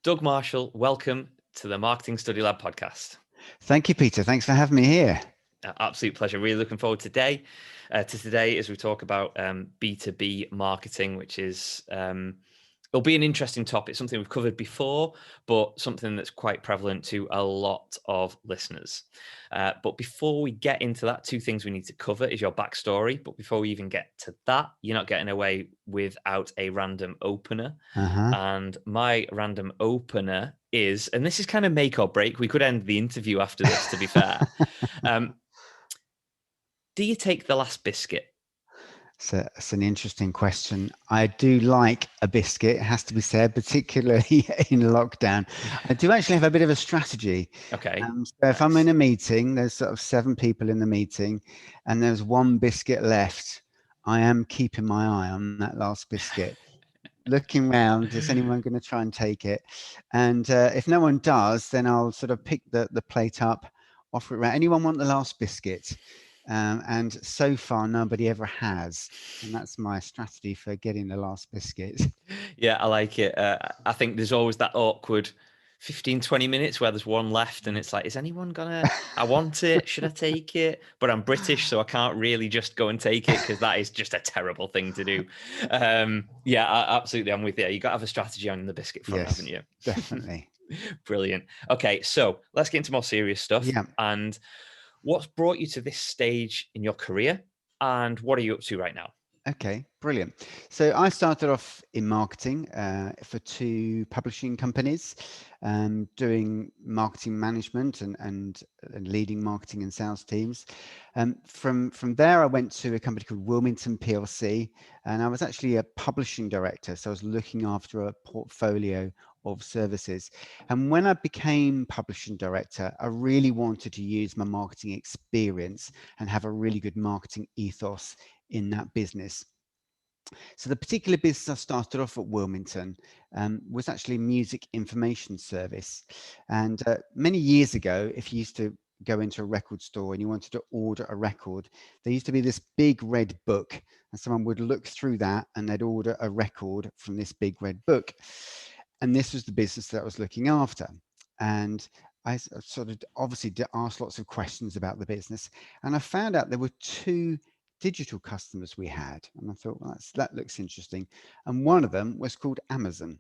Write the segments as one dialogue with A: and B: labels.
A: Doug Marshall, welcome to the Marketing Study Lab podcast.
B: Thank you, Peter. Thanks for having me here.
A: Absolute pleasure. Really looking forward to today as we talk about B2B marketing, which is it'll be an interesting topic, something we've covered before, but something that's quite prevalent to a lot of listeners. But before we get into that, two things we need to cover is your backstory. But before we even get to that, you're not getting away without a random opener. And my random opener is, and this is kind of make or break. We could end the interview after this, to be fair. Do you take the last biscuit?
B: So it's an interesting question. I do like a biscuit, it has to be said, particularly in lockdown. I do actually have a bit of a strategy.
A: Okay.
B: So if I'm in a meeting, there's sort of 7 people in the meeting, and there's one biscuit left, I am keeping my eye on that last biscuit. Looking round, is anyone going to try and take it? And if no one does, then I'll sort of pick the plate up, offer it around. Anyone want the last biscuit? And so far, nobody ever has. And that's my strategy for getting the last biscuit.
A: Yeah, I like it. I think there's always that awkward 15, 20 minutes where there's one left and it's like, is anyone gonna, I want it, should I take it? But I'm British, so I can't really just go and take it because that is just a terrible thing to do. Absolutely, I'm with you. You got to have a strategy on the biscuit front,
B: Yes,
A: haven't you?
B: definitely.
A: Brilliant. Okay, so let's get into more serious stuff.
B: Yeah.
A: And what's brought you to this stage in your career and what are you up to right now?
B: Okay, brilliant. So I started off in marketing for 2 publishing companies, doing marketing management and leading marketing and sales teams. From there, I went to a company called Wilmington PLC, and I was actually a publishing director. So I was looking after a portfolio of services. And when I became publishing director, I really wanted to use my marketing experience and have a really good marketing ethos in that business. So the particular business I started off at Wilmington was actually a music information service. And many years ago, if you used to go into a record store and you wanted to order a record, there used to be this big red book, and someone would look through that and they'd order a record from this big red book. And this was the business that I was looking after. And I sort of obviously asked lots of questions about the business, and I found out there were 2 digital customers we had, and I thought, well, that looks interesting. And one of them was called Amazon.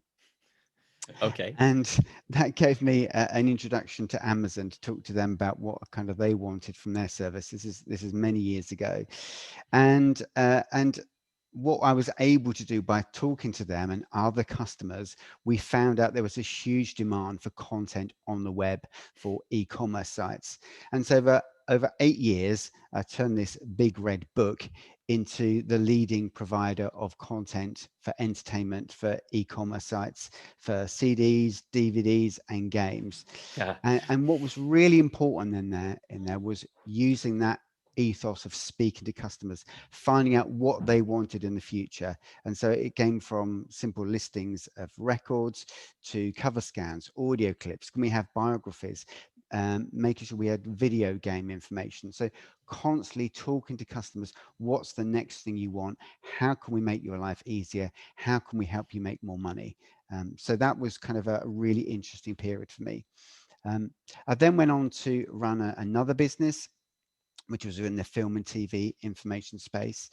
A: Okay.
B: And that gave me an introduction to Amazon to talk to them about what kind of they wanted from their service. This is many years ago, and what I was able to do by talking to them and other customers, we found out there was a huge demand for content on the web for e-commerce sites. And so over 8 years, I turned this big red book into the leading provider of content for entertainment for e-commerce sites, for CDs, DVDs, and games.
A: Yeah.
B: And what was really important in there was using that ethos of speaking to customers, finding out what they wanted in the future. And so it came from simple listings of records to cover scans, audio clips. Can we have biographies? Making sure we had video game information. So constantly talking to customers, what's the next thing you want? How can we make your life easier? How can we help you make more money? So that was kind of a really interesting period for me. I then went on to run another business, which was in the film and TV information space.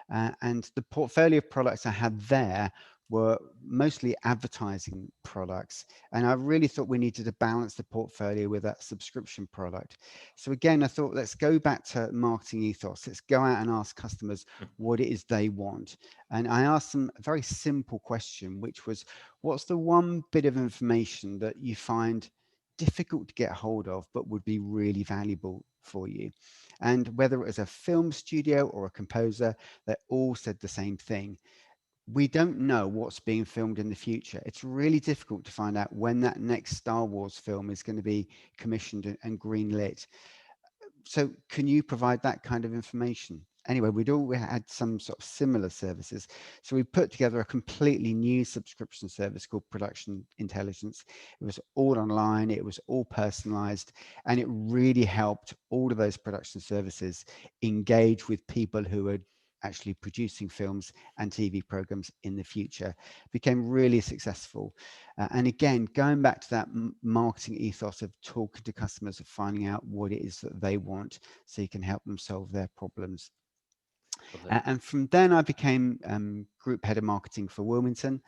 B: And the portfolio of products I had there were mostly advertising products. And I really thought we needed to balance the portfolio with a subscription product. So again, I thought, let's go back to marketing ethos. Let's go out and ask customers what it is they want. And I asked them a very simple question, which was, what's the one bit of information that you find difficult to get hold of, but would be really valuable for you? And whether it was a film studio or a composer, they all said the same thing. We don't know what's being filmed in the future. It's really difficult to find out when that next Star Wars film is going to be commissioned and greenlit. So can you provide that kind of information? Anyway, we had some sort of similar services. So we put together a completely new subscription service called Production Intelligence. It was all online, it was all personalized, and it really helped all of those production services engage with people who had actually producing films and TV programs in the future. Became really successful. And again, going back to that marketing ethos of talking to customers, of finding out what it is that they want so you can help them solve their problems.
A: Love it.
B: And from then I became group head of marketing for Wilmington,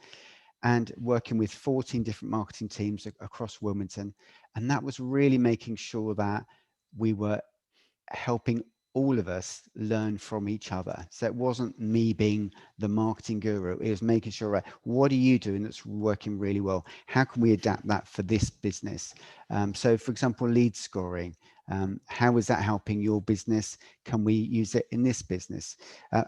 B: and working with 14 different marketing teams across Wilmington. And that was really making sure that we were helping all of us learn from each other. So it wasn't me being the marketing guru. It was making sure, right, what are you doing that's working really well? How can we adapt that for this business? So for example, lead scoring. How is that helping your business? Can we use it in this business?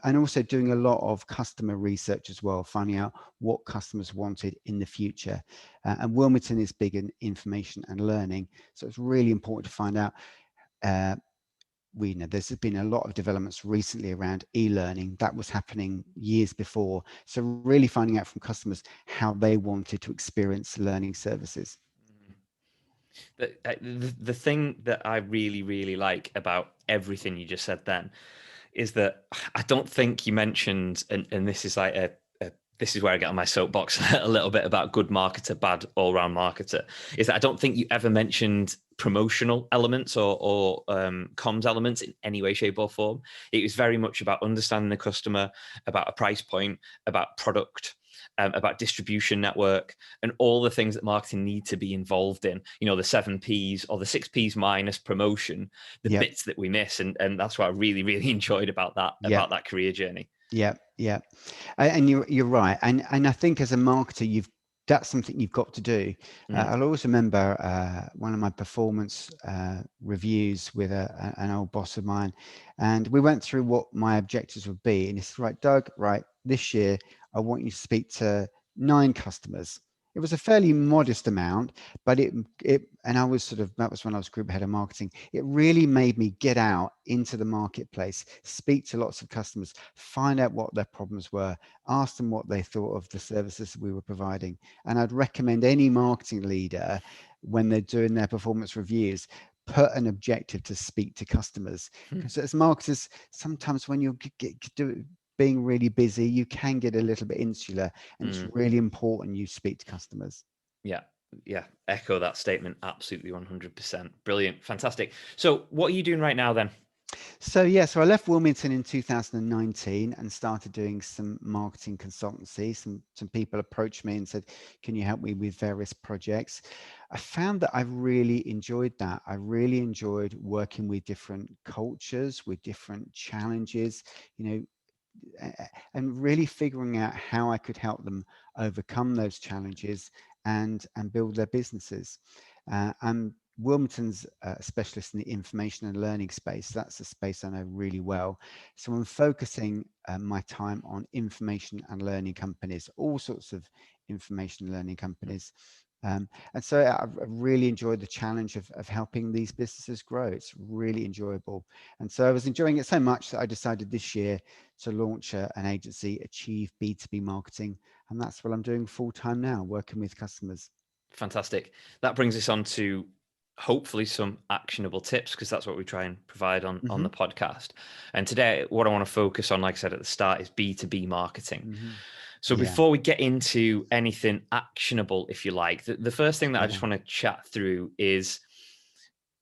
B: And also doing a lot of customer research as well, finding out what customers wanted in the future. And Wilmington is big in information and learning. So it's really important to find out we know there's been a lot of developments recently around e-learning that was happening years before. So really finding out from customers how they wanted to experience learning services.
A: The thing that I really, really like about everything you just said then is that I don't think you mentioned, and this is like this is where I get on my soapbox a little bit about good marketer, bad all-round marketer, is that I don't think you ever mentioned promotional elements or comms elements in any way, shape, or form. It was very much about understanding the customer, about a price point, about product, about distribution network, and all the things that marketing need to be involved in. You know, the 7Ps or the 6Ps minus promotion, the
B: Yep.
A: bits that we miss, and that's what I really, really enjoyed about
B: Yep.
A: that career journey.
B: Yeah, yeah, and you're right, and I think as a marketer, that's something you've got to do. I'll always remember one of my performance reviews with an old boss of mine, and we went through what my objectives would be, and he said, right, Doug, right, this year I want you to speak to 9 customers. It was a fairly modest amount, but and I was that was when I was group head of marketing. It really made me get out into the marketplace, speak to lots of customers, find out what their problems were, ask them what they thought of the services we were providing. And I'd recommend any marketing leader, when they're doing their performance reviews, put an objective to speak to customers. Because as marketers, sometimes when you being really busy, you can get a little bit insular, and it's really important you speak to customers.
A: Yeah, echo that statement absolutely 100%. Brilliant, fantastic. So what are you doing right now then?
B: So I left Wilmington in 2019 and started doing some marketing consultancy. Some people approached me and said, can you help me with various projects? I found that I really enjoyed that. I really enjoyed working with different cultures, with different challenges, and really figuring out how I could help them overcome those challenges and build their businesses. I'm Wilmington's a specialist in the information and learning space. That's a space I know really well. So I'm focusing my time on information and learning companies, all sorts of information and learning companies. And so I've really enjoyed the challenge of helping these businesses grow. It's really enjoyable. And so I was enjoying it so much that I decided this year to launch an agency, Achieve B2B Marketing. And that's what I'm doing full time now, working with customers.
A: Fantastic. That brings us on to hopefully some actionable tips, because that's what we try and provide on the podcast. And today, what I want to focus on, like I said at the start, is B2B marketing. So
B: Yeah.
A: before we get into anything actionable, if you like, the first thing that I just want to chat through is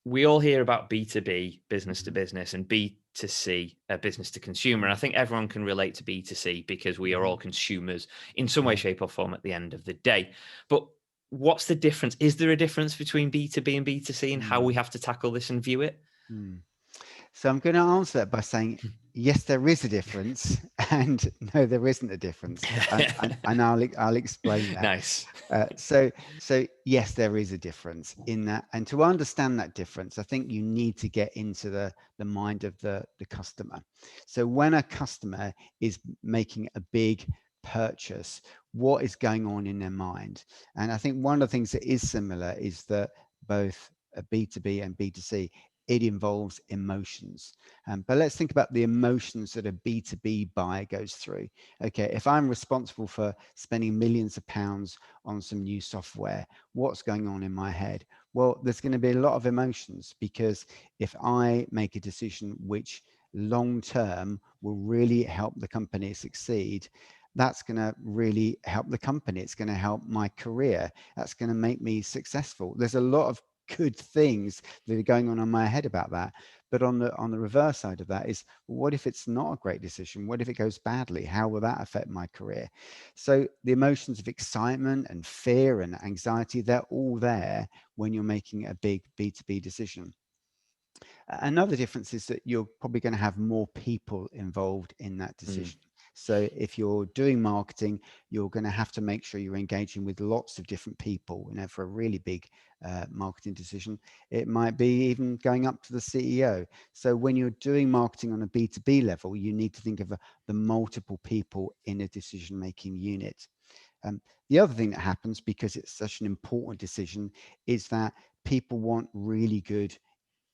A: we all hear about B2B, business to business, and B2C, business to consumer. And I think everyone can relate to B2C because we are all consumers in some way, shape, or form at the end of the day. But what's the difference? Is there a difference between B2B and B2C and how we have to tackle this and view it?
B: So I'm going to answer that by saying, yes, there is a difference, and no, there isn't a difference. And I'll explain that.
A: Nice.
B: So yes, there is a difference in that. And to understand that difference, I think you need to get into the mind of the customer. So when a customer is making a big purchase, what is going on in their mind? And I think one of the things that is similar is that both B2B and B2C, it involves emotions. But let's think about the emotions that a B2B buyer goes through. Okay, if I'm responsible for spending millions of pounds on some new software, what's going on in my head? Well, there's going to be a lot of emotions, because if I make a decision which long term will really help the company succeed, that's going to really help the company. It's going to help my career. That's going to make me successful. There's a lot of good things that are going on in my head about that. But on the reverse side of that is, what if it's not a great decision? What if it goes badly? How will that affect my career? So the emotions of excitement and fear and anxiety, they're all there when you're making a big B2B decision. Another difference is that you're probably going to have more people involved in that
A: Mm.
B: decision. So if you're doing marketing, you're going to have to make sure you're engaging with lots of different people. You know, for a really big marketing decision, it might be even going up to the CEO. So when you're doing marketing on a B2B level, you need to think of the multiple people in a decision-making unit. The other thing that happens, because it's such an important decision, is that people want really good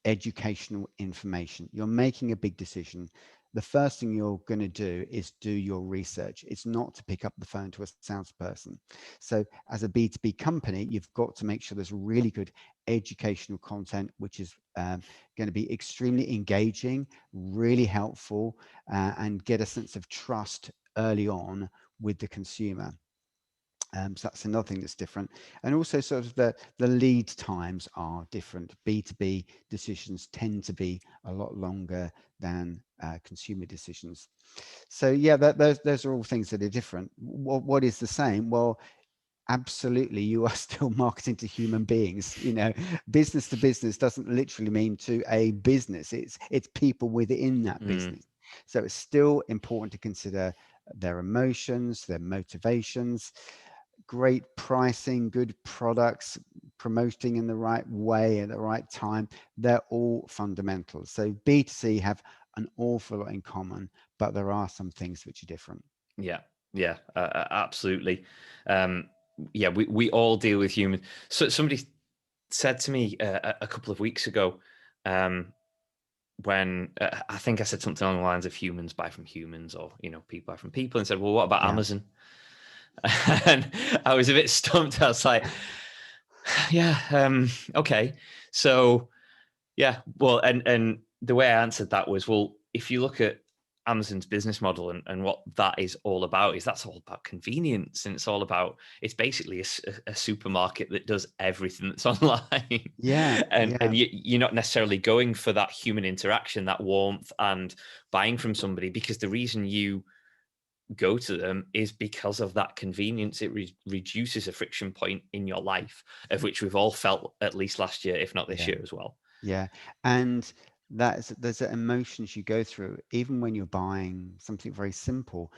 B: educational information. You're making a big decision. The first thing you're going to do is do your research. It's not to pick up the phone to a salesperson. So as a B2B company, you've got to make sure there's really good educational content, which is going to be extremely engaging, really helpful, and get a sense of trust early on with the consumer. So that's another thing that's different. And also sort of the lead times are different. B2B decisions tend to be a lot longer than consumer decisions. So yeah, those are all things that are different. What is the same? Well, absolutely, you are still marketing to human beings. You know, business to business doesn't literally mean to a business. It's people within that
A: Mm.
B: business. So it's still important to consider their emotions, their motivations, great pricing, good products, promoting in the right way at the right time. They're all fundamental. So B2C have an awful lot in common, but there are some things which are different.
A: Yeah, yeah, absolutely. Um, yeah, we all deal with humans. So somebody said to me a couple of weeks ago, um, when I think I said something along the lines of humans buy from humans, or people buy from people, and said, "Well, what about
B: Yeah.
A: Amazon?" And I was a bit stumped. I was like, "Yeah, okay." So yeah, well, and the way I answered that was, well, if you look at Amazon's business model and what that is all about, is that's all about convenience, and it's basically a supermarket that does everything that's online.
B: Yeah.
A: And
B: Yeah.
A: you're not necessarily going for that human interaction, that warmth, and buying from somebody, because the reason you go to them is because of that convenience. It reduces a friction point in your life, of which we've all felt at least last year, if not this
B: Yeah.
A: year as well.
B: Yeah. And there's emotions you go through, even when you're buying something very simple.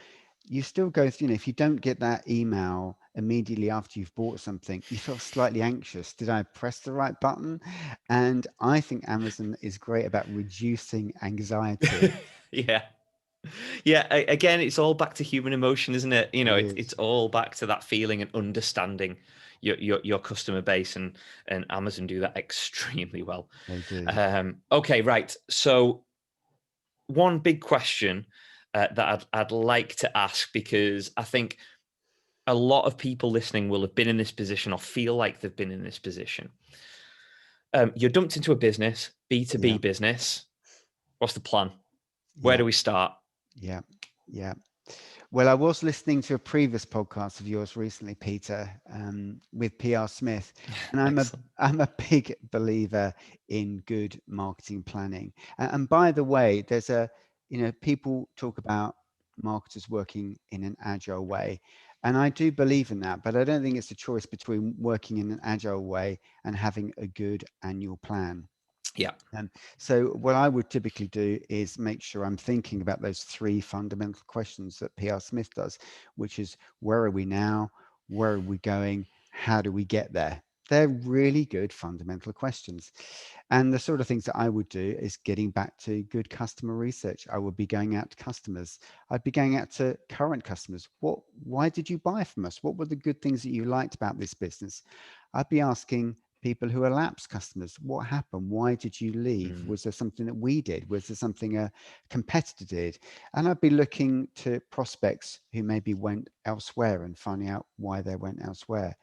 B: You still go through, if you don't get that email immediately after you've bought something, you feel slightly anxious. Did I press the right button? And I think Amazon is great about reducing anxiety.
A: Yeah. Yeah, again, it's all back to human emotion, isn't it?
B: It
A: It's
B: is.
A: all back to that feeling and understanding your customer base, and Amazon do that extremely well.
B: They do.
A: Okay, right. So one big question that I'd like to ask, because I think a lot of people listening will have been in this position or feel like they've been in this position. You're dumped into a business,
B: Yeah.
A: B2B business. What's the plan? Where
B: Yeah.
A: do we start?
B: Yeah. Yeah. Well, I was listening to a previous podcast of yours recently, Peter, with PR Smith, and
A: Excellent.
B: I'm a big believer in good marketing planning. And by the way, there's people talk about marketers working in an agile way, and I do believe in that, but I don't think it's a choice between working in an agile way and having a good annual plan.
A: Yeah.
B: So what I would typically do is make sure I'm thinking about those three fundamental questions that PR Smith does, which is, where are we now? Where are we going? How do we get there? They're really good fundamental questions. And the sort of things that I would do is getting back to good customer research. I would be going out to customers. I'd be going out to current customers. Why did you buy from us? What were the good things that you liked about this business? I'd be asking people who are lapsed customers, what happened? Why did you leave?
A: Mm.
B: Was there something that we did? Was there something a competitor did? And I'd be looking to prospects who maybe went elsewhere and finding out why they went elsewhere.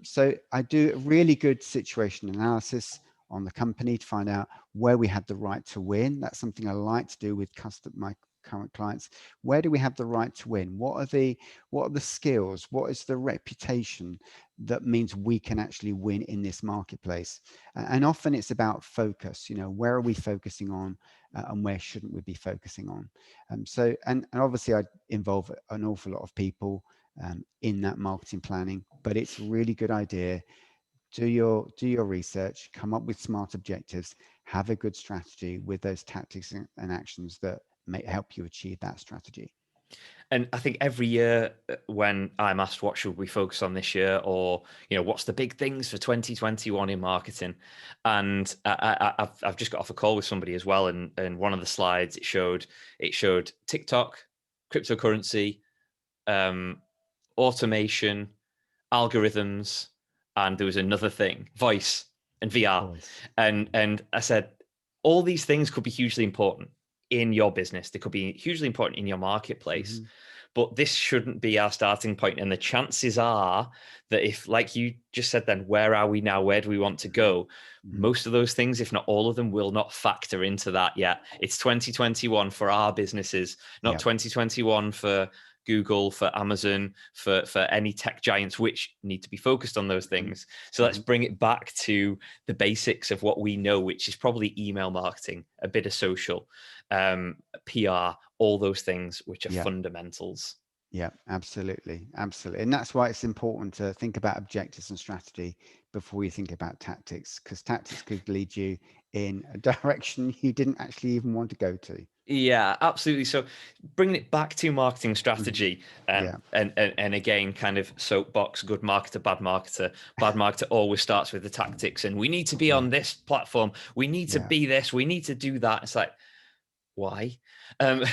B: So I do a really good situation analysis on the company to find out where we had the right to win. That's something I like to do with my current clients. Where do we have the right to win? What are the skills? What is the reputation that means we can actually win in this marketplace? And often it's about focus. Where are we focusing on, and where shouldn't we be focusing on? And obviously I involve an awful lot of people in that marketing planning, but it's a really good idea. Do your research, come up with smart objectives, have a good strategy with those tactics and actions that may help you achieve that strategy.
A: And I think every year when I'm asked what should we focus on this year, or what's the big things for 2021 in marketing, and I've just got off a call with somebody as well, and one of the slides it showed TikTok, cryptocurrency, automation, algorithms, and there was another thing, voice and VR.
B: Voice.
A: And I said, all these things could be hugely important in your business. They could be hugely important in your marketplace.
B: Mm-hmm.
A: But this shouldn't be our starting point. And the chances are that if, like you just said then, where are we now? Where do we want to go?
B: Mm-hmm.
A: Most of those things, if not all of them, will not factor into that yet. It's 2021 for our businesses, not
B: Yeah.
A: 2021 for Google, for Amazon, for any tech giants, which need to be focused on those
B: Mm-hmm.
A: things. So let's bring it back to the basics of what we know, which is probably email marketing, a bit of social, PR, all those things which are
B: Yeah.
A: fundamentals.
B: Yeah, absolutely. Absolutely. And that's why it's important to think about objectives and strategy before you think about tactics, because tactics could lead you in a direction you didn't actually even want to go to.
A: Yeah, absolutely. So bringing it back to marketing
B: Mhm.
A: strategy,
B: Yeah.
A: and again, kind of soapbox, good marketer, bad marketer. Bad marketer always starts with the tactics, and we need to be
B: Yeah.
A: on this platform. We need to
B: Yeah.
A: be this. We need to do that. It's like, why? Um,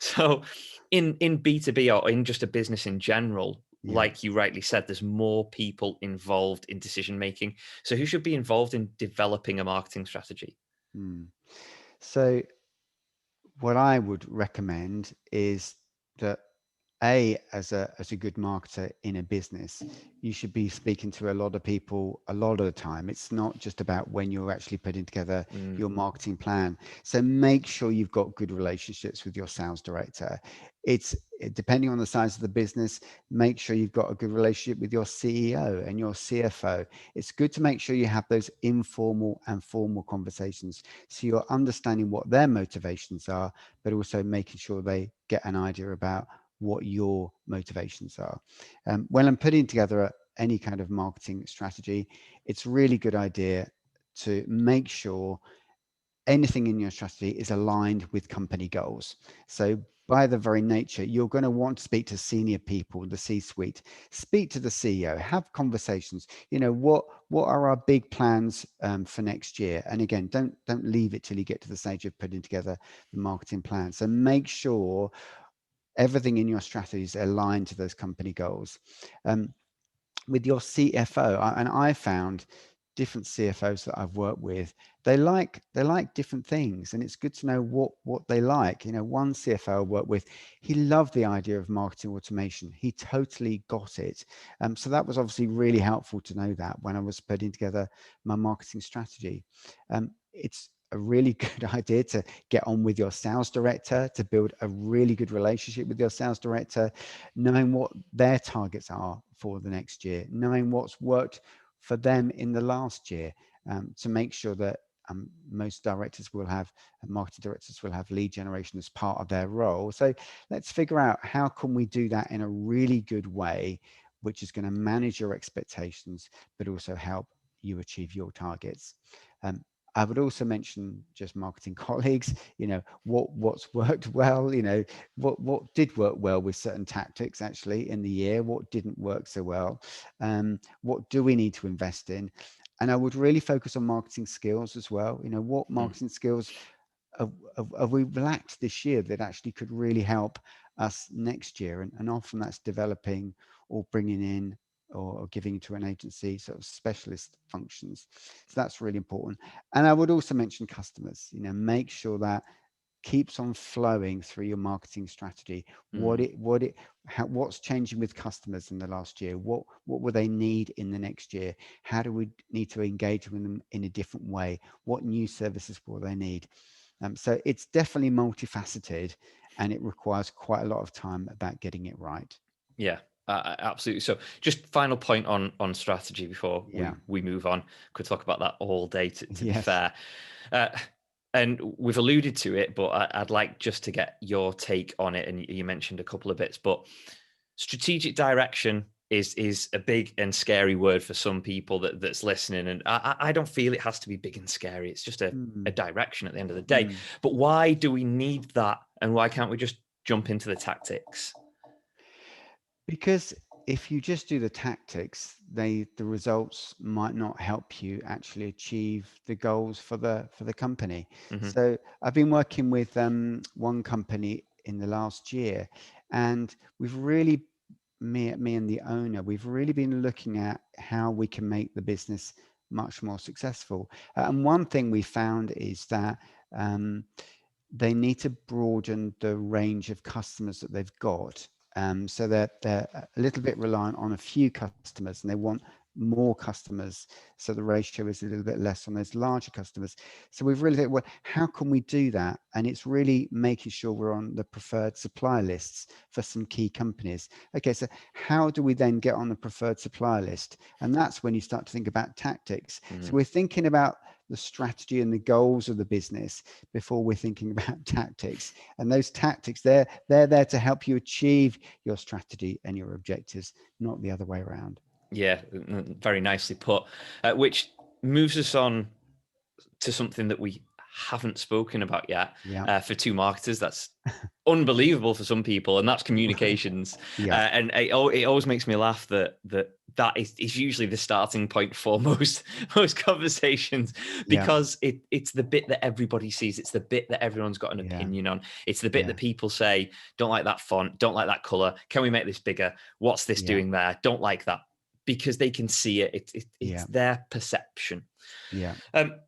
A: so in B2B or in just a business in general,
B: Yeah.
A: like you rightly said, there's more people involved in decision making. So who should be involved in developing a marketing strategy?
B: Mm. So what I would recommend is that as a good marketer in a business, you should be speaking to a lot of people a lot of the time. It's not just about when you're actually putting together
A: Mm,
B: your marketing plan. So make sure you've got good relationships with your sales director. Depending on the size of the business, make sure you've got a good relationship with your CEO and your CFO. It's good to make sure you have those informal and formal conversations so you're understanding what their motivations are, but also making sure they get an idea about what your motivations are. When I'm putting together any kind of marketing strategy, it's a really good idea to make sure anything in your strategy is aligned with company goals. So by the very nature, you're going to want to speak to senior people, the C-suite, speak to the CEO, have conversations. What are our big plans for next year? And again, don't leave it till you get to the stage of putting together the marketing plan. So make sure everything in your strategy is aligned to those company goals. With your CFO, and I found different CFOs that I've worked with, they like different things, and it's good to know what they like. One CFO I worked with, he loved the idea of marketing automation. He totally got it. So that was obviously really helpful to know that when I was putting together my marketing strategy. It's a really good idea to get on with your sales director, to build a really good relationship with your sales director, knowing what their targets are for the next year, knowing what's worked for them in the last year, to make sure that most marketing directors will have lead generation as part of their role. So let's figure out how can we do that in a really good way, which is going to manage your expectations, but also help you achieve your targets. I would also mention just marketing colleagues, what's worked well, what did work well with certain tactics actually in the year, what didn't work so well, what do we need to invest in? And I would really focus on marketing skills as well. What
A: mm.
B: marketing skills have we lacked this year that actually could really help us next year? And often that's developing or bringing in or giving to an agency sort of specialist functions. So that's really important. And I would also mention customers. Make sure that keeps on flowing through your marketing strategy.
A: Mm.
B: What's changing with customers in the last year? What will they need in the next year? How do we need to engage with them in a different way? What new services will they need? So it's definitely multifaceted, and it requires quite a lot of time about getting it right.
A: Yeah, absolutely. So, just final point on strategy before
B: Yeah.
A: we move on. Could talk about that all day. To be
B: Yes.
A: fair, uh, and we've alluded to it, but I'd like just to get your take on it. And you mentioned a couple of bits, but strategic direction is a big and scary word for some people that's listening. And I don't feel it has to be big and scary. It's just a
B: Mm,
A: direction at the end of the day.
B: mm.
A: But why do we need that? And why can't we just jump into the tactics?
B: Because if you just do the tactics, the results might not help you actually achieve the goals for the company.
A: Hmm.
B: So I've been working with one company in the last year, and we've really, me and the owner, we've really been looking at how we can make the business much more successful. And one thing we found is that um, they need to broaden the range of customers that they've got. So they're a little bit reliant on a few customers, and they want more customers. So the ratio is a little bit less on those larger customers. So we've really thought, well, how can we do that? And it's really making sure we're on the preferred supplier lists for some key companies. Okay, so how do we then get on the preferred supplier list? And that's when you start to think about tactics. So
A: Mm.
B: we're thinking about the strategy and the goals of the business before we're thinking about tactics. And those tactics, they're there to help you achieve your strategy and your objectives, not the other way around.
A: Yeah, very nicely put. Which moves us on to something that we haven't spoken about yet.
B: Yeah.
A: For two marketers, that's unbelievable for some people, and that's communications.
B: Yeah.
A: And it always makes me laugh that is usually the starting point for most conversations,
B: Yeah.
A: because it's the bit that everybody sees. It's the bit that everyone's got an
B: Yeah.
A: opinion on. It's the bit
B: Yeah.
A: that people say, don't like that font, don't like that color. Can we make this bigger? What's this
B: Yeah.
A: doing there? Don't like that, because they can see it. It's
B: Yeah.
A: their perception.
B: Yeah.
A: Um,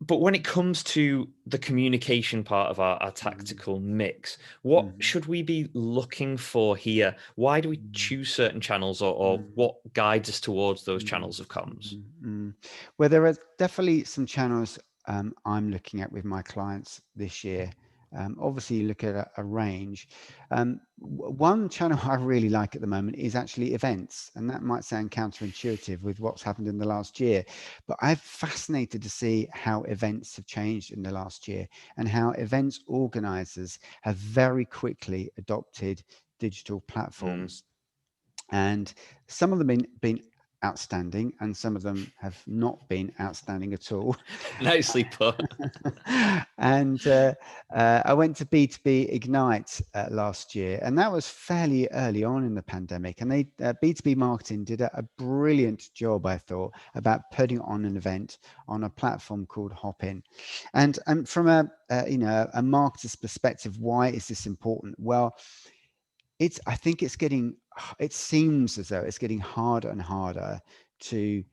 A: but when it comes to the communication part of our
B: Mhm.
A: tactical mix, what
B: Mhm.
A: should we be looking for here? Why do we
B: Mhm.
A: choose certain channels, or
B: Mhm.
A: what guides us towards those
B: Mm,
A: channels of comms?
B: mm, mm. Well, there are definitely some channels I'm looking at with my clients this year. Obviously, you look at a range. One channel I really like at the moment is actually events, and that might sound counterintuitive with what's happened in the last year, but I'm fascinated to see how events have changed in the last year and how events organizers have very quickly adopted digital
A: Mm.
B: platforms, and some of them been outstanding, and some of them have not been outstanding at all.
A: Nicely put.
B: And I went to B2B Ignite last year, and that was fairly early on in the pandemic. And they B2B Marketing did a brilliant job, I thought, about putting on an event on a platform called Hopin. And from a marketer's perspective, why is this important? Well, I think it seems as though it's getting harder and harder to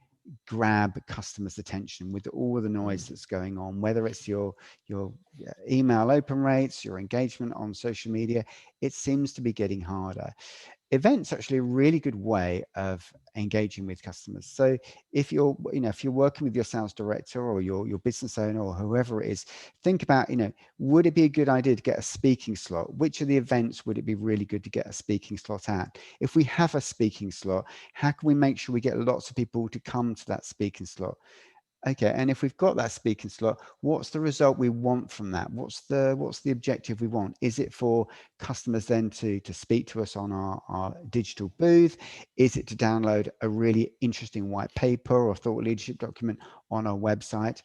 B: grab customers' attention with all the
A: Mm.
B: noise that's going on, whether it's your email open rates, your engagement on social media. It seems to be getting harder. Events are actually a really good way of engaging with customers. So if you're working with your sales director or your business owner or whoever it is, think about, would it be a good idea to get a speaking slot? Which of the events would it be really good to get a speaking slot at? If we have a speaking slot, how can we make sure we get lots of people to come to that speaking slot? Okay, and if we've got that speaking slot, what's the result we want from that? What's the objective we want? Is it for customers then to speak to us on our digital booth? Is it to download a really interesting white paper or thought leadership document on our website?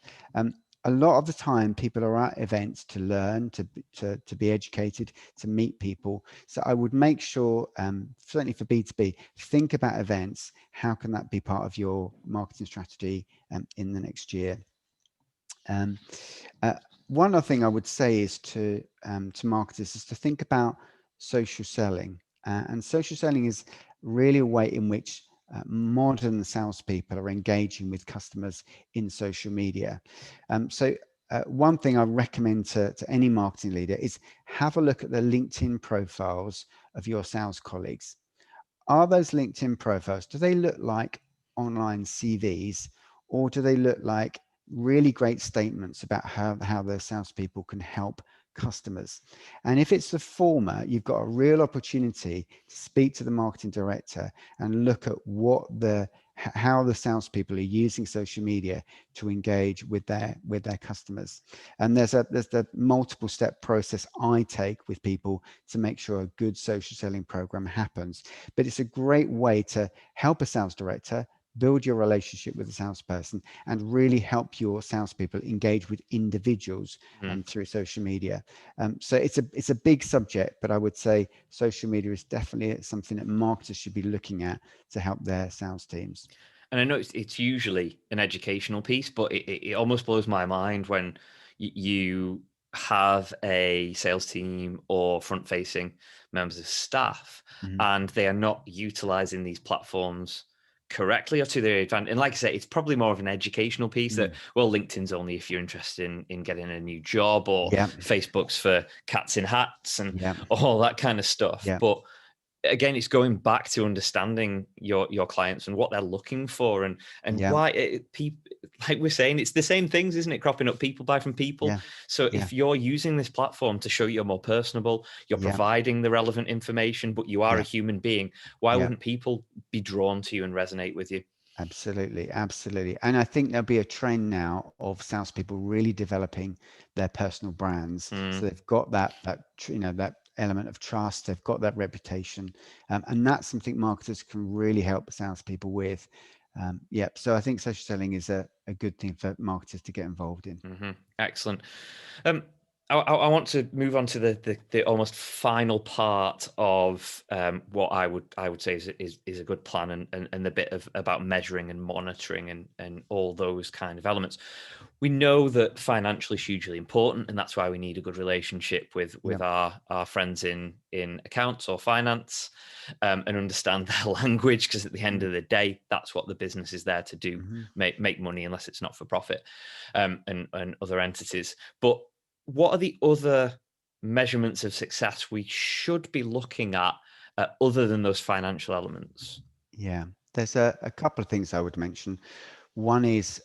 B: A lot of the time, people are at events to learn, to be educated, to meet people. So I would make sure, certainly for B2B, think about events. How can that be part of your marketing strategy in the next year? Um, uh, One other thing I would say is to marketers is to think about social selling, and social selling is really a way in which modern salespeople are engaging with customers in social media. So one thing I recommend to any marketing leader is have a look at the LinkedIn profiles of your sales colleagues. Are those LinkedIn profiles, do they look like online CVs, or do they look like really great statements about how their salespeople can help customers? And if it's the former, you've got a real opportunity to speak to the marketing director and look at how the salespeople are using social media to engage with their customers. And there's the multiple step process I take with people to make sure a good social selling program happens. But it's a great way to help a sales director build your relationship with the salesperson and really help your salespeople engage with individuals through social media. So it's a big subject, but I would say social media is definitely something that marketers should be looking at to help their sales teams.
A: And I know it's usually an educational piece, but it almost blows my mind when you have a sales team or front facing members of staff
B: Mhm.
A: and they are not utilizing these platforms correctly or to their advantage. And like I say, it's probably more of an educational piece that,
B: Mm.
A: well, LinkedIn's only if you're interested in getting a new job, or
B: Yeah,
A: Facebook's for cats in hats and
B: yeah,
A: all that kind of stuff.
B: yeah,
A: But again, it's going back to understanding your clients and what they're looking for, and
B: yeah,
A: why people, like we're saying, it's the same things, isn't it? Cropping up, people buy from people.
B: yeah,
A: So
B: yeah,
A: if you're using this platform to show you're more personable, you're
B: yeah,
A: providing the relevant information, but you are a
B: yeah,
A: human being, why
B: yeah.
A: wouldn't people be drawn to you and resonate with you?
B: Absolutely, absolutely. And I think there'll be a trend now of salespeople really developing their personal brands. So
A: Mm,
B: they've got that element of trust. They've got that reputation, and that's something marketers can really help salespeople with. Yeah. So I think social selling is a good thing for marketers to get involved in.
A: excellent. Um, I want to move on to the almost final part of what I would say is a good plan, and the bit of about measuring and monitoring and all those kind of elements. We know that financially is hugely important, and that's why we need a good relationship
B: Yeah.
A: with our friends in accounts or finance, and understand their language, because at the end
B: Mm-hmm.
A: of the day, that's what the business is there to do:
B: Mm-hmm.
A: make money, unless it's not for profit, and other entities. But what are the other measurements of success we should be looking at, other than those financial elements?
B: Yeah. There's a couple of things I would mention. One is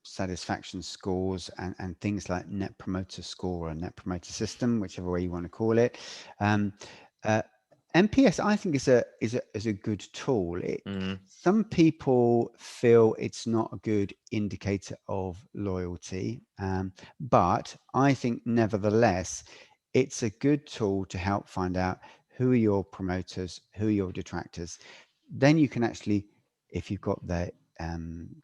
B: satisfaction scores and things like net promoter score or net promoter system, whichever way you want to call it. Um, uh, NPS, I think, is a good tool.
A: Mm,
B: Some people feel it's not a good indicator of loyalty, but I think nevertheless, it's a good tool to help find out who are your promoters, who are your detractors. Then you can actually, if you've got their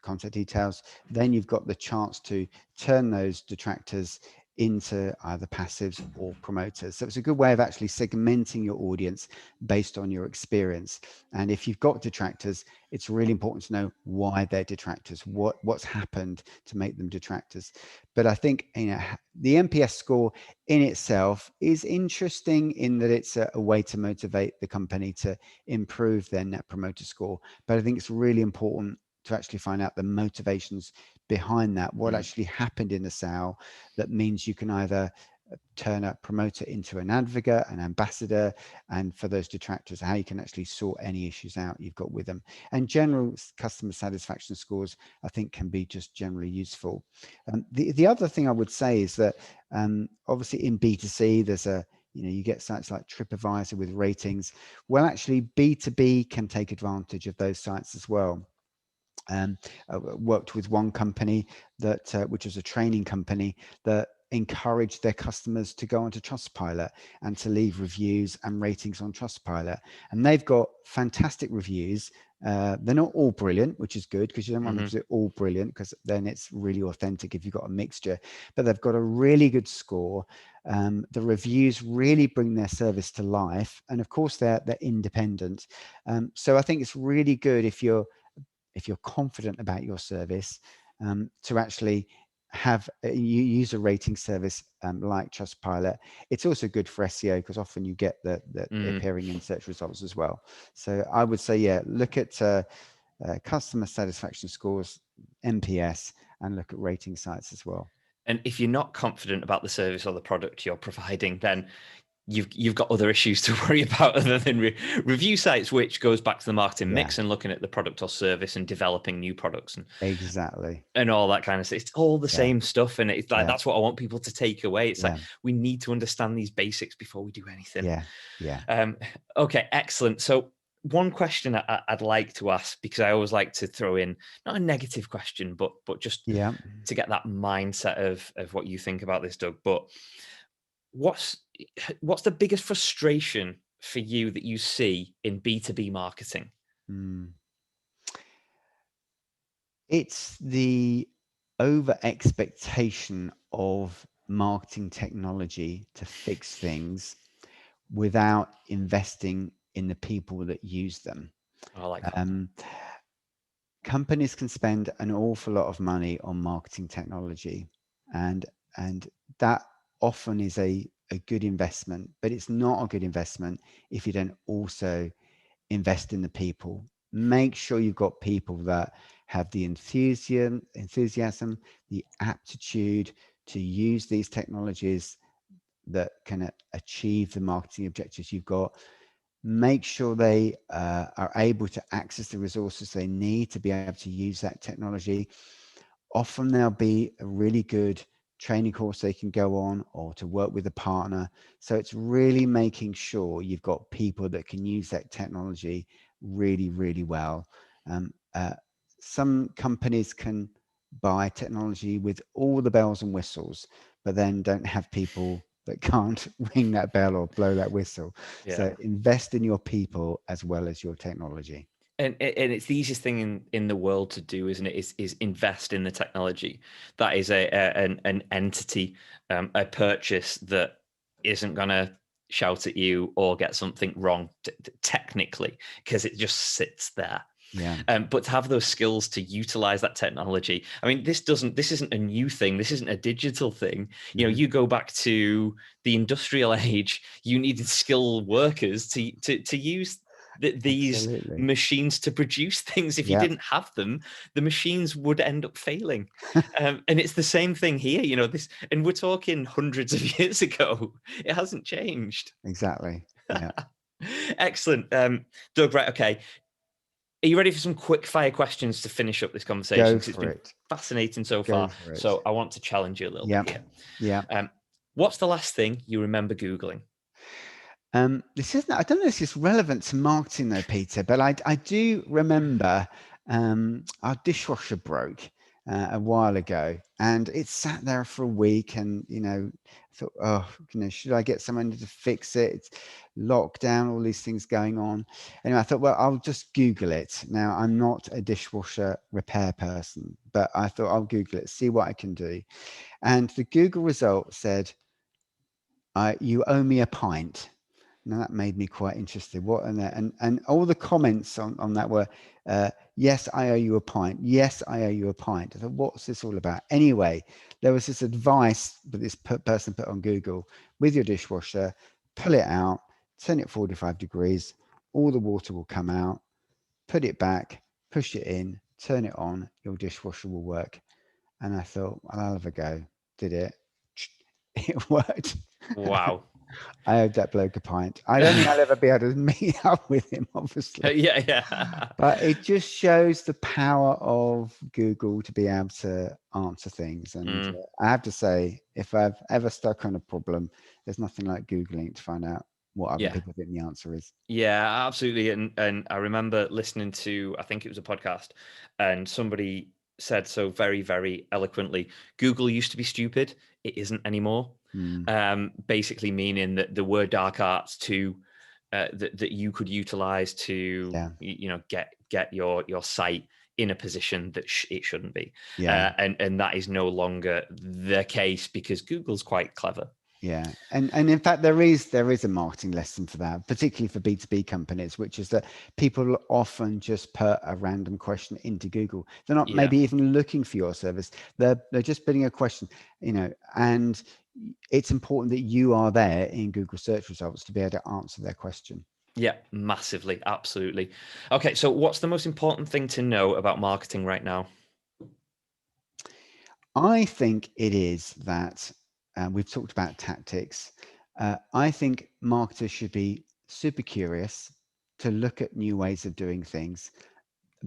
B: contact details, then you've got the chance to turn those detractors into either passives or promoters. So it's a good way of actually segmenting your audience based on your experience. And if you've got detractors, it's really important to know why they're detractors, what's happened to make them detractors. But I think the NPS score in itself is interesting in that it's a way to motivate the company to improve their net promoter score. But I think it's really important to actually find out the motivations behind that, what
A: mm.
B: actually happened in the sale that means you can either turn a promoter into an advocate, an ambassador, and for those detractors, how you can actually sort any issues out you've got with them. And general customer satisfaction scores, I think, can be just generally useful. The other thing I would say is that obviously in B2C, you get sites like TripAdvisor with ratings. Well, actually, B2B can take advantage of those sites as well. I worked with one company which was a training company that encouraged their customers to go onto Trustpilot and to leave reviews and ratings on Trustpilot. And they've got fantastic reviews. They're not all brilliant, which is good because you don't want them to be all brilliant because then it's really authentic if you've got a mixture. But they've got a really good score. The reviews really bring their service to life, and of course they're independent. So I think it's really good if you're confident about your service, to actually you use a rating service like Trustpilot. It's also good for SEO because often you get the
A: Mm.
B: appearing in search results as well. So I would say, yeah, look at customer satisfaction scores, NPS, and look at rating sites as well.
A: And if you're not confident about the service or the product you're providing, then you've got other issues to worry about other than review sites, which goes back to the marketing
B: Yeah,
A: mix and looking at the product or service and developing new products
B: exactly.
A: and all that kind of stuff. It's all the
B: Yeah,
A: same stuff. And it's like,
B: yeah,
A: that's what I want people to take away. It's like,
B: yeah,
A: we need to understand these basics before we do anything.
B: yeah, yeah.
A: Okay, excellent. So one question I'd like to ask, because I always like to throw in not a negative question, but just
B: Yeah.
A: to get that mindset of what you think about this, Doug. But what's the biggest frustration for you that you see in B2B marketing?
B: Mm. It's the over expectation of marketing technology to fix things without investing in the people that use them.
A: I like that.
B: Um, Companies can spend an awful lot of money on marketing technology, and and that often is a good investment, but it's not a good investment if you don't also invest in the people. Make sure you've got people that have the enthusiasm, the aptitude to use these technologies that can achieve the marketing objectives you've got. Make sure they are able to access the resources they need to be able to use that technology. Often there'll be a really good training course they can go on or to work with a partner. So it's really making sure you've got people that can use that technology really, really well. Um, uh, some companies can buy technology with all the bells and whistles, but then don't have people that can't ring that bell or blow that whistle.
A: Yeah.
B: So invest in your people as well as your technology.
A: And it's the easiest thing in the world to do, isn't it? Is invest in the technology. That is an entity, a purchase that isn't going to shout at you or get something wrong technically, because it just sits there.
B: Yeah.
A: But to have those skills to utilize that technology, I mean, this isn't a new thing. This isn't a digital thing. You know,
B: Mhm.
A: you go back to the industrial age, you needed skilled workers to use these
B: Absolutely.
A: machines to produce things. If you
B: Yeah.
A: didn't have them, the machines would end up failing. And it's the same thing here, you know, and we're talking hundreds of years ago. It hasn't changed.
B: Exactly. Yeah.
A: Excellent. Doug, right, okay. Are you ready for some quick fire questions to finish up this conversation?
B: Go
A: Because it's
B: for
A: been
B: it.
A: fascinating so
B: Go
A: far.
B: for it.
A: So I want to challenge you a little
B: Yeah.
A: bit here.
B: Yeah.
A: What's the last thing you remember Googling?
B: This isn't, I don't know if it's relevant to marketing though, Peter, but I do remember our dishwasher broke a while ago and it sat there for a week and, I thought, oh, should I get someone to fix it? It's lockdown, all these things going on. Anyway, I thought, well, I'll just Google it. Now, I'm not a dishwasher repair person, but I thought I'll Google it, see what I can do. And the Google result said, you owe me a pint. Now that made me quite interested. What and all the comments on that were, yes, I owe you a pint. Yes, I owe you a pint. I thought, what's this all about? Anyway, there was this advice that this person put on Google with your dishwasher: pull it out, turn it 45 degrees, all the water will come out. Put it back, push it in, turn it on. Your dishwasher will work. And I thought, well, I'll have a go. Did it? It worked.
A: Wow.
B: I owed that bloke a pint. I don't think I'll ever be able to meet up with him, obviously.
A: Yeah.
B: But it just shows the power of Google to be able to answer things. And
A: Mm,
B: I have to say, if I've ever stuck on a problem, there's nothing like Googling to find out what other
A: yeah.
B: people think the answer is.
A: Yeah, absolutely. And I remember listening to, I think it was a podcast, and somebody said so very, very eloquently, Google used to be stupid. It isn't anymore.
B: Mm,
A: Basically meaning that there were dark arts that you could utilize to,
B: yeah,
A: get your site in a position that it shouldn't be.
B: yeah.
A: And that is no longer the case because Google's quite clever.
B: Yeah, and in fact, there is a marketing lesson for that, particularly for B2B companies, which is that people often just put a random question into Google. They're not
A: Yeah.
B: maybe even looking for your service. They're just putting a question, and it's important that you are there in Google search results to be able to answer their question.
A: Yeah, massively. Absolutely. Okay, so what's the most important thing to know about marketing right now?
B: I think it is that we've talked about tactics. I think marketers should be super curious to look at new ways of doing things,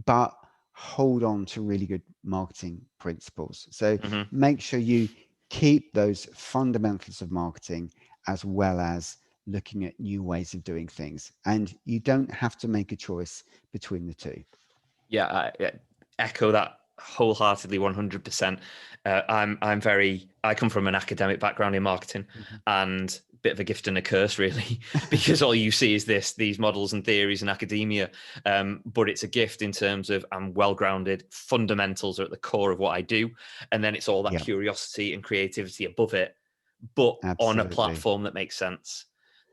B: but hold on to really good marketing principles. So
A: Hmm.
B: make sure you keep those fundamentals of marketing as well as looking at new ways of doing things. And you don't have to make a choice between the two.
A: Yeah, I echo that wholeheartedly, 100%. I come from an academic background in marketing,
B: Mhm.
A: and a bit of a gift and a curse, really, because all you see is these models and theories and academia. But it's a gift in terms of I'm well grounded. Fundamentals are at the core of what I do, and then it's all that
B: Yeah,
A: curiosity and creativity above it, but on a
B: absolutely.
A: platform that makes sense,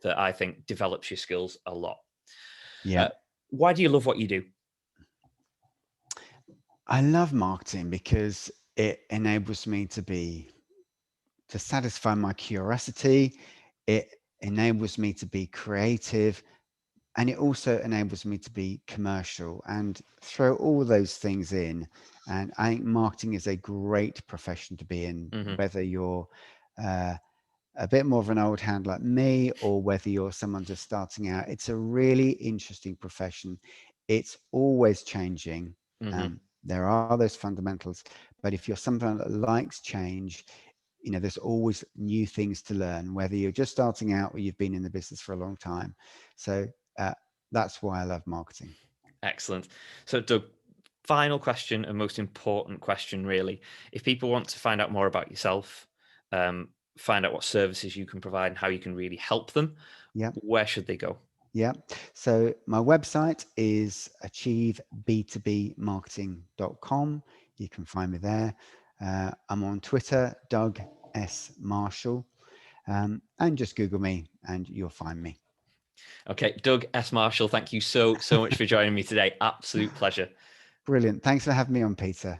A: that I think develops your skills a lot.
B: Yeah.
A: Uh, why do you love what you do?
B: I love marketing because it enables me to satisfy my curiosity. It enables me to be creative, and it also enables me to be commercial and throw all those things in. And I think marketing is a great profession to be in,
A: Hmm.
B: whether you're uh, a bit more of an old hand like me, or whether you're someone just starting out. It's a really interesting profession. It's always changing.
A: Hmm.
B: There are those fundamentals, but if you're someone that likes change, there's always new things to learn, whether you're just starting out or you've been in the business for a long time. So uh, that's why I love marketing.
A: Excellent. So, Doug, final question and most important question, really. If people want to find out more about yourself, find out what services you can provide and how you can really help them,
B: Yeah.
A: where should they go?
B: Yeah. So my website is achieveb2bmarketing.com. You can find me there. I'm on Twitter, Doug S. Marshall, and just Google me and you'll find me.
A: Okay, Doug S. Marshall, thank you so much for joining me today. Absolute pleasure.
B: Brilliant. Thanks for having me on, Peter.